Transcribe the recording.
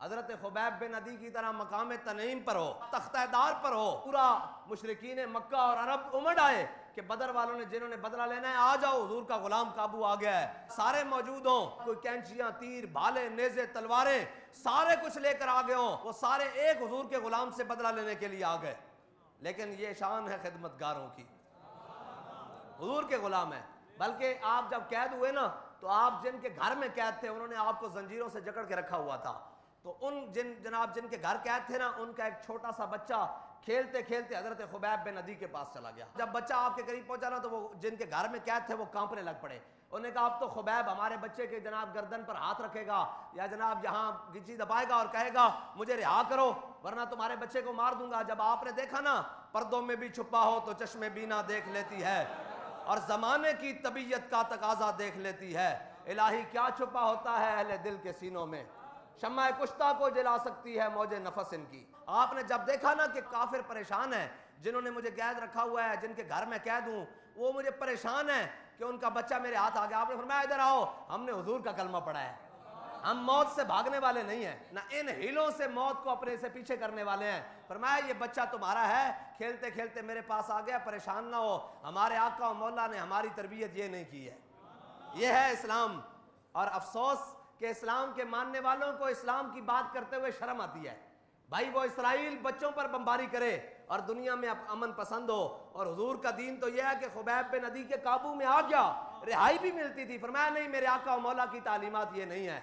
حضرت خبیب بن عدی کی طرح مقام تنعیم پر ہو، تختہ دار پر ہو، پورا مشرکین مکہ اور عرب امڑ آئے کہ بدر والوں نے جنہوں نے بدلہ لینا ہے آ جاؤ، حضور کا غلام قابو آ گیا ہے، سارے موجود ہوں، کوئی کینچیاں، تیر، بھالے، نیزے، تلواریں، سارے کچھ لے کر آ گئے ہوں، وہ سارے ایک حضور کے غلام سے بدلہ لینے کے لیے آ گئے۔ لیکن یہ شان ہے خدمتگاروں کی، حضور کے غلام ہیں۔ بلکہ آپ جب قید ہوئے نا تو آپ جن کے گھر میں قید تھے انہوں نے آپ کو زنجیروں سے جکڑ کے رکھا ہوا تھا، تو ان جن کے گھر قید تھے نا ان کا ایک چھوٹا سا بچہ کھیلتے کھیلتے حضرت خبیب بن عدی کے پاس چلا گیا۔ جب بچہ آپ کے قریب پہنچا نا تو وہ جن کے گھر میں قید تھے وہ کانپنے لگ پڑے، انہوں نے کہا اب تو خبیب ہمارے بچے کے جناب گردن پر ہاتھ رکھے گا یا جناب یہاں گچی دبائے گا اور کہے گا مجھے رہا کرو ورنہ تمہارے بچے کو مار دوں گا۔ جب آپ نے دیکھا نا پردوں میں بھی چھپا ہو تو چشم بینا دیکھ لیتی ہے اور زمانے کی طبیعت کا تقاضا دیکھ لیتی ہے، الہی کیا چھپا ہوتا ہے اہل دل کے سینوں میں، شمع کشتہ کو جلا سکتی ہے موج نفس ان کی۔ آپ نے جب دیکھا نا کہ کافر پریشان ہیں، جنہوں نے مجھے قید رکھا ہوا ہے، جن کے گھر میں قید ہوں، وہ مجھے پریشان ہیں کہ ان کا بچہ میرے ہاتھ آ گیا، آپ نے فرمایا ادھر آؤ، ہم نے حضور کا کلمہ پڑھا ہے، ہم موت سے بھاگنے والے نہیں ہیں، نہ ان ہیلوں سے موت کو اپنے سے پیچھے کرنے والے ہیں۔ فرمایا یہ بچہ تمہارا ہے، کھیلتے کھیلتے میرے پاس آ گیا، پریشان نہ ہو، ہمارے آقا و مولا نے ہماری تربیت یہ نہیں کی ہے۔ یہ ہے اسلام، اور افسوس کہ اسلام کے ماننے والوں کو اسلام کی بات کرتے ہوئے شرم آتی ہے۔ بھائی وہ اسرائیل بچوں پر بمباری کرے اور دنیا میں امن پسند ہو، اور حضور کا دین تو یہ ہے کہ خبیب بن عدی کے قابو میں آ گیا، رہائی بھی ملتی تھی۔ فرمایا نہیں، میرے آقا و مولا کی تعلیمات یہ نہیں ہے۔